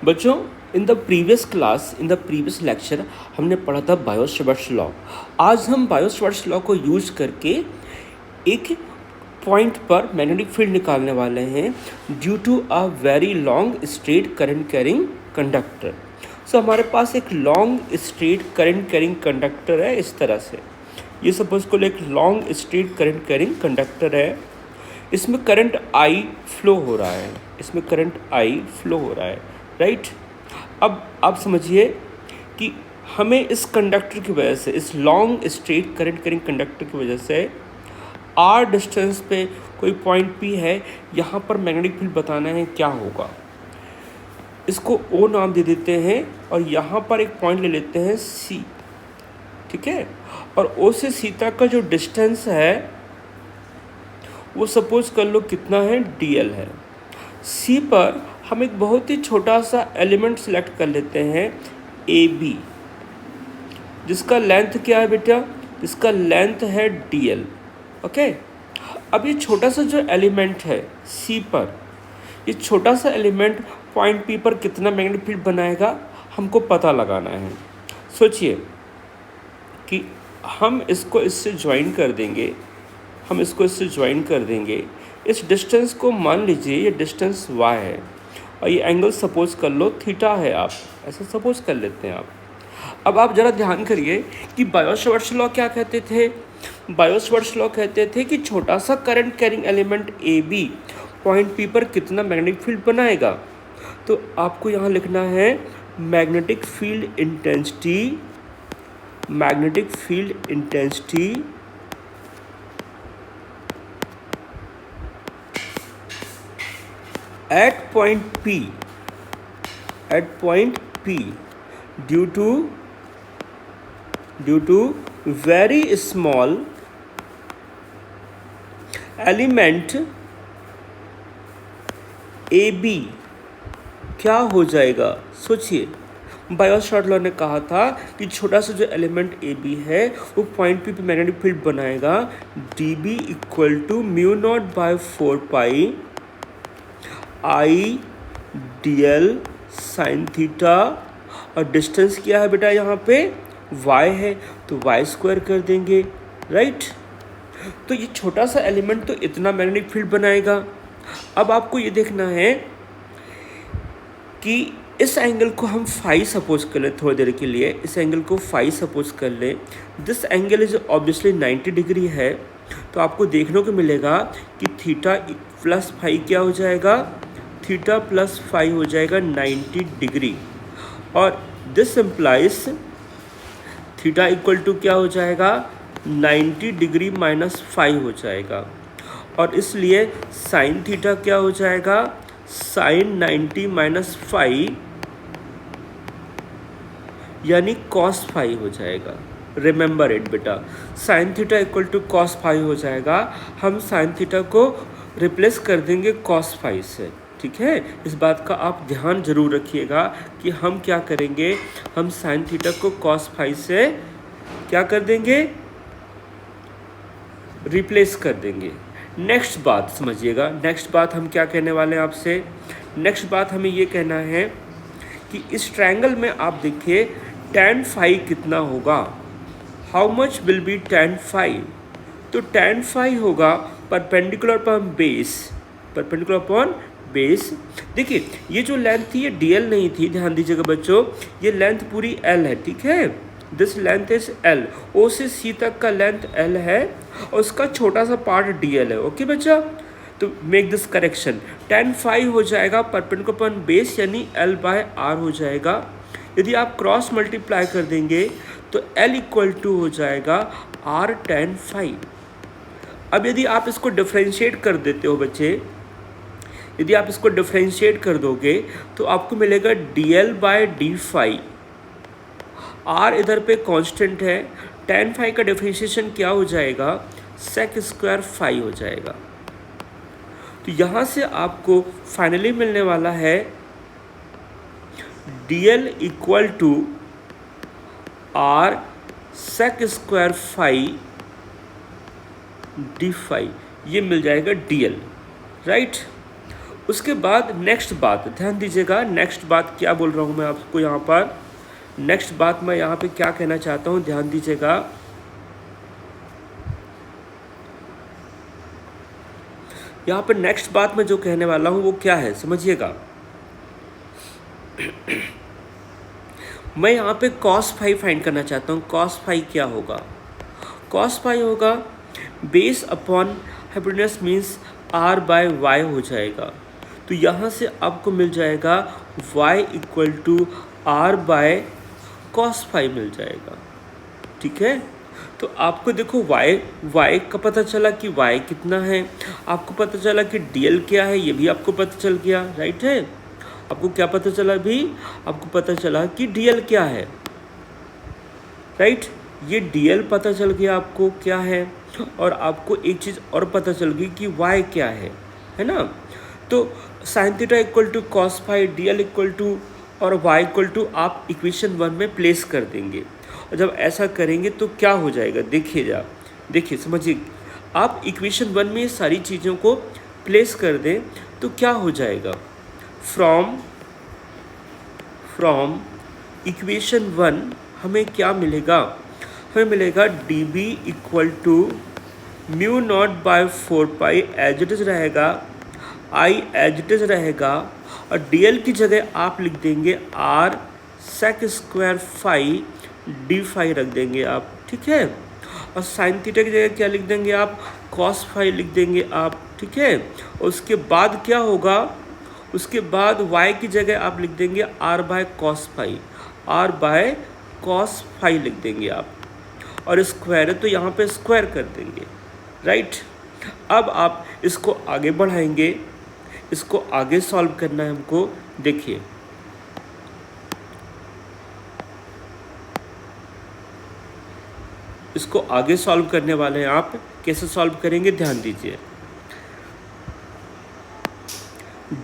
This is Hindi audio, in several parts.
बच्चों, इन द प्रीवियस लेक्चर हमने पढ़ा था बायो-सैवर्ट्स लॉ। आज हम बायो-सैवर्ट्स लॉ को यूज करके एक पॉइंट पर मैग्नेटिक फील्ड निकालने वाले हैं due to a very long straight current carrying conductor. So हमारे पास एक long straight current carrying conductor है इस तरह से। ये सपोज को एक long straight current carrying conductor है। इसमें करंट I फ्लो हो रहा है, राइट। अब आप समझिए कि हमें इस कंडक्टर की वजह से, इस long straight current carrying conductor की वजह से r डिस्टेंस पे कोई पॉइंट P है, यहाँ पर मैग्नेटिक फील्ड बताना है क्या होगा। इसको O नाम दे देते हैं और यहाँ पर एक पॉइंट ले लेते हैं C, ठीक है। और O से C तक का जो डिस्टेंस है वो सपोज कर लो कितना है, dl है। C पर हम एक बहुत ही छोटा सा एलिमेंट सेलेक्ट कर लेते हैं AB, जिसका लेंथ क्या है बेटा, जिसका लेंथ है dl, ओके। अब ये छोटा सा जो एलिमेंट है C पर, ये छोटा सा एलिमेंट पॉइंट P पर कितना मैग्नेटिक फील्ड बनाएगा हमको पता लगाना है। सोचिए कि हम इसको इससे ज्वाइन कर देंगे, इस डिस्टेंस को मान लीजिए ये डिस्टेंस y है और ये एंगल सपोज कर लो थीटा है, आप ऐसा सपोज कर लेते हैं आप। अब आप ज़रा ध्यान करिए कि बायो-सैवर्ट्स लॉ क्या कहते थे। बायो-सैवर्ट्स लॉ कहते थे कि छोटा सा current carrying element AB point P पर कितना मैग्नेटिक फील्ड बनाएगा। तो आपको यहाँ लिखना है magnetic field intensity at point P due to very small element AB क्या हो जाएगा। सोचिए, बायो-सैवर्ट्स लॉ ने कहा था कि छोटा सा जो एलिमेंट AB है वो पॉइंट P पे मैग्नेटिक फील्ड बनाएगा dB equal to μ0/4 I dl sine theta, और डिस्टेंस क्या है बेटा, यहाँ पे y है तो y² कर देंगे, राइट। तो ये छोटा सा एलिमेंट तो इतना मैग्नेटिक फील्ड बनाएगा। अब आपको ये देखना है कि इस एंगल को हम फाई सपोज कर ले, थोड़ी देर के लिए इस एंगल को फाई सपोज कर ले। This angle is obviously 90 degree है, तो आपको देखने को मिलेगा कि थीटा प्लस फाई क्या हो जाएगा, थीटा प्लस फाई हो जाएगा 90 डिग्री। और this implies theta equal to क्या हो जाएगा, 90 डिग्री माइनस फाई हो जाएगा। और इसलिए साइन थीटा क्या हो जाएगा, साइन 90 माइनस फाई यानी कॉस फाई हो जाएगा। रिमेंबर इट बेटा, sine theta equal to cos phi हो जाएगा। हम साइन थीटा को रिप्लेस कर देंगे कॉस फाई से, ठीक है। इस बात का आप ध्यान जरूर रखिएगा कि हम क्या करेंगे, हम साइन थीटा को कॉस फाई से क्या कर देंगे, रिप्लेस कर देंगे। नेक्स्ट बात समझिएगा, नेक्स्ट बात हम क्या कहने वाले हैं आपसे। नेक्स्ट बात हमें ये कहना है कि इस ट्रायंगल में आप देखिए tan फाई कितना होगा, how much will be tan phi. तो tan फाई होगा परपेंडिकुलर अपॉन बेस। देखिए ये जो लेंथ थी ये dl नहीं थी, ध्यान दीजिएगा बच्चों, ये लेंथ पूरी l है, ठीक है। This length is l, O से C तक का लेंथ l है और उसका छोटा सा पार्ट dl है, ओके बच्चा। तो make this correction, tan phi हो जाएगा परपेंडिकुलर अपॉन बेस यानी l/r हो जाएगा। यदि आप क्रॉस मल्टीप्लाई कर देंगे तो l इक्वल टू हो जाएगा r tan फाई। अब यदि आप इसको डिफ्रेंशिएट कर देते हो बच्चे, यदि आप इसको डिफ्रेंशिएट कर दोगे तो आपको मिलेगा dl/d फाई। r इधर पे कांस्टेंट है, tan फाई का डिफ्रेंशिएशन क्या हो जाएगा, sec² फाई हो जाएगा। तो यहाँ से आपको फाइनली मिलने वाला है dl equal to r sec² phi d phi, ये मिल जाएगा dl, राइट। उसके बाद नेक्स्ट बात ध्यान दीजिएगा, नेक्स्ट बात क्या बोल रहा हूँ मैं आपको यहाँ पर, नेक्स्ट बात मैं यहाँ पे क्या कहना चाहता हूँ, ध्यान दीजिएगा। यहाँ पर नेक्स्ट बात मैं जो कहने वाला हूँ वो क्या है समझिएगा। मैं यहाँ पे cos फाइव फाइंड करना चाहता हूँ। cos फाइव क्या होगा? cos फाइव होगा base upon hypotenuse means r by y हो जाएगा। तो यहाँ से आपको मिल जाएगा y equal to r by cos five मिल जाएगा। ठीक है, तो आपको देखो y का पता चला कि y कितना है, आपको पता चला कि dl क्या है, ये भी आपको पता चल गया, राइट है। आपको क्या पता चला भी? आपको पता चला कि dl क्या है, राइट। ये dl पता चल गया आपको क्या है, और आपको एक चीज़ और पता चल गई कि y क्या है ना। तो sin theta equal to cos phi, dl equal to और y इक्वल टू आप इक्वेशन 1 में प्लेस कर देंगे। और जब ऐसा करेंगे तो क्या हो जाएगा, देखिए समझिए, आप इक्वेशन 1 में ये सारी चीज़ों को प्लेस कर दें तो क्या हो जाएगा, फ्रॉम इक्वेशन 1 हमें क्या मिलेगा, हमें मिलेगा dB equal to mu naught by 4 as it is रहेगा, I एज इट इज़ रहेगा, और dl की जगह आप लिख देंगे r sec square phi D phi रख देंगे आप, ठीक है। और साइन थीटा की जगह क्या लिख देंगे आप, cos फाई लिख देंगे आप, ठीक है। और उसके बाद क्या होगा, उसके बाद y की जगह आप लिख देंगे r बाय कॉस फाई लिख देंगे आप, और स्क्वायर है तो यहाँ पे स्क्वायर कर देंगे, राइट। अब आप इसको आगे बढ़ाएंगे, इसको आगे सॉल्व करना है हमको। देखिए इसको आगे सॉल्व करने वाले हैं आप, कैसे सॉल्व करेंगे ध्यान दीजिए।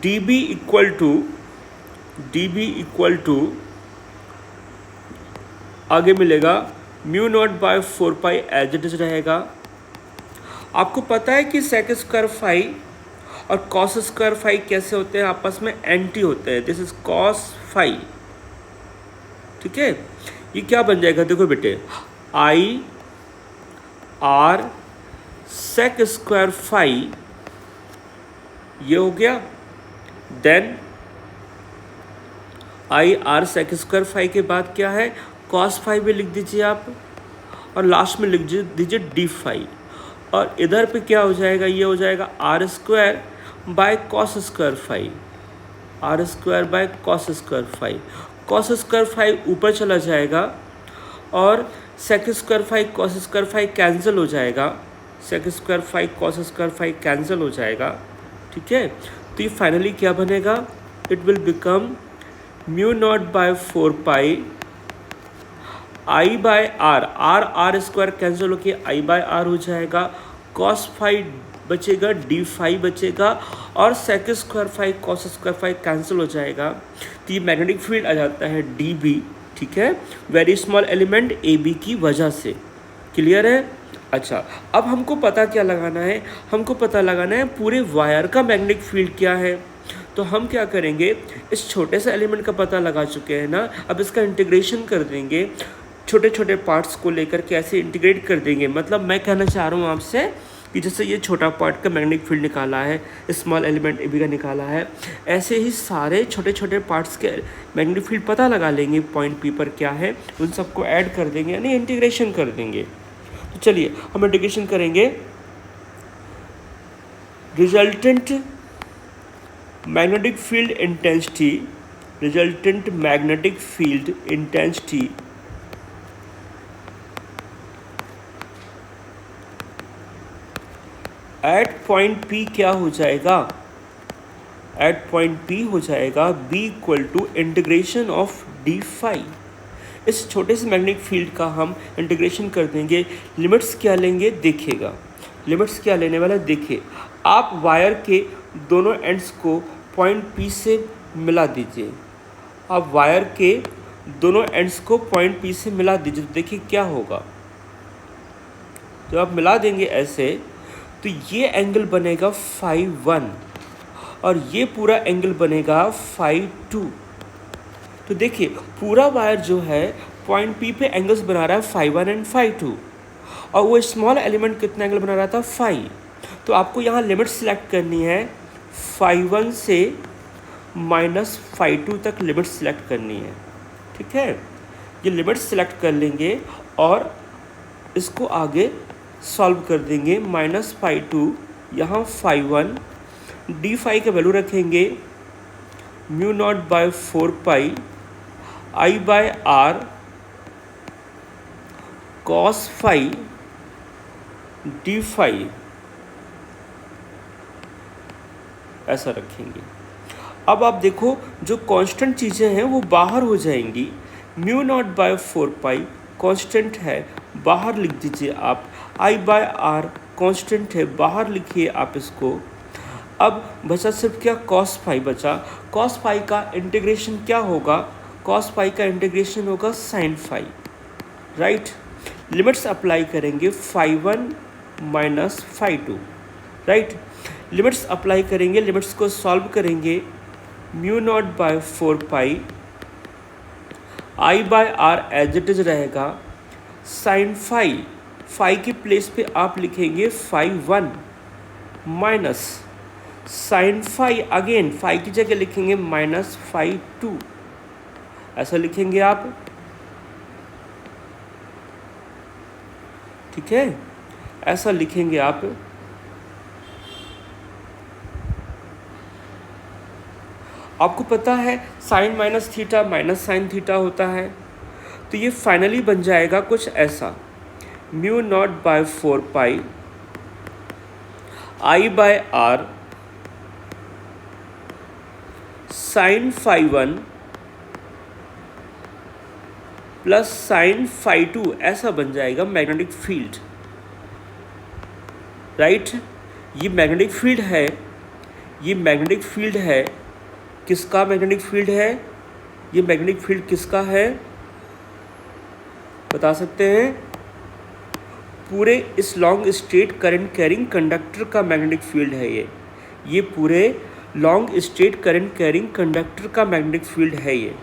dB इक्वल टू आगे मिलेगा mu naught by 4 as it is रहेगा। आपको पता है कि सेक स्क्वायर फाई और कॉस स्क्वायर फाई कैसे होते हैं, आपस में एंटी होते हैं। दिस इज कॉस फाई, ठीक है। ये क्या बन जाएगा, देखो बेटे, I R sec square phi, ये हो गया। Then I R sec square phi के बाद क्या है, कॉस फाई भी लिख दीजिए आप, और लास्ट में लिख दीजिए डी फाई। और इधर पे क्या हो जाएगा, ये हो जाएगा R square by cos square phi, R square by cos square phi. Cos square phi ऊपर चला जाएगा और sec square phi cos square phi cancel हो जाएगा, sec square phi cos square phi cancel हो जाएगा, ठीक है। तो ये फाइनली क्या बनेगा, it will become mu naught by 4 I by R square cancel होके आई बाय आर हो जाएगा, कॉस फाई बचेगा, डी फाई बचेगा, और sec square phi cos square phi cancel हो जाएगा। तो ये मैग्नेटिक फील्ड आ जाता है डी बी, ठीक है, very small element A B की वजह से। क्लियर है? अच्छा, अब हमको पता क्या लगाना है, हमको पता लगाना है पूरे वायर का मैग्नेटिक फील्ड क्या है। तो हम क्या करेंगे, इस छोटे से एलिमेंट का पता लगा चुके हैं ना, अब इसका इंटीग्रेशन कर देंगे, छोटे छोटे पार्ट्स को लेकर के ऐसे इंटीग्रेट कर देंगे। मतलब मैं कहना चाह रहा हूँ आपसे कि जैसे ये छोटा पार्ट का मैग्नेटिक फील्ड निकाला है, स्मॉल एलिमेंट ए बी का निकाला है, ऐसे ही सारे छोटे छोटे पार्ट्स के मैग्नेटिक फील्ड पता लगा लेंगे, पॉइंट पी पर क्या है, उन सबको ऐड कर देंगे, यानी इंटीग्रेशन कर देंगे। तो चलिए हम इंटीग्रेशन करेंगे। Resultant magnetic field intensity at point P क्या हो जाएगा, एट पॉइंट P हो जाएगा B equal to integration of D phi. इस छोटे से मैग्नेटिक फील्ड का हम इंटीग्रेशन कर देंगे। लिमिट्स क्या लेंगे देखिएगा, लिमिट्स क्या लेने वाला देखिए। आप वायर के दोनों एंड्स को पॉइंट P से मिला दीजिए, आप वायर के दोनों एंड्स को पॉइंट P से मिला दीजिए, तो देखिए क्या होगा। जब आप मिला देंगे ऐसे, तो ये एंगल बनेगा φ1, और ये पूरा एंगल बनेगा फाई 2। तो देखिए पूरा वायर जो है पॉइंट पी पे एंगल्स बना रहा है फाई 1 एंड फाई 2, और वो स्मॉल एलिमेंट कितना एंगल बना रहा था फाई। तो आपको यहाँ लिमिट सिलेक्ट करनी है फाई 1 से माइनस फाई 2 तक लिमिट सिलेक्ट करनी है। ठीक है, ये लिमिट सिलेक्ट कर लेंगे और इसको आगे सॉल्व कर देंगे। माइनस फाई 2 यहाँ फाई 1, डी फाई का वैल्यू रखेंगे mu naught by 4 pi I by R cos phi D phi, ऐसा रखेंगे। अब आप देखो जो कांस्टेंट चीज़ें हैं वो बाहर हो जाएंगी। Mu naught by 4 pi constant है, बाहर लिख दीजिए आप। आई बाय आर कांस्टेंट है, बाहर लिखिए आप इसको। अब बचा सिर्फ क्या, कॉस फाई बचा। कॉस फाई का इंटीग्रेशन क्या होगा, कॉस फाई का इंटीग्रेशन होगा sine phi, right. Limits apply करेंगे phi 1 minus phi 2, right. Limits apply करेंगे, लिमिट्स को सॉल्व करेंगे। Mu naught by 4 pi I by R as it is रहेगा। साइन फाई, फाई की प्लेस पे आप लिखेंगे phi 1 minus sine phi, again phi की जगह लिखेंगे माइनस फाई 2, ऐसा लिखेंगे आप। ठीक है, ऐसा लिखेंगे आप। आपको पता है sine minus theta minus sine theta होता है, तो ये फाइनली बन जाएगा कुछ ऐसा। Mu naught by 4 pi I by R sine phi 1 plus sine phi 2, ऐसा बन जाएगा मैग्नेटिक फील्ड, राइट। ये मैग्नेटिक फील्ड है, ये मैग्नेटिक फील्ड है। किसका मैग्नेटिक फील्ड है, ये मैग्नेटिक फील्ड किसका है बता सकते हैं? पूरे इस long straight current carrying conductor का मैग्नेटिक फील्ड है ये पूरे long straight current carrying conductor का मैग्नेटिक फील्ड है ये।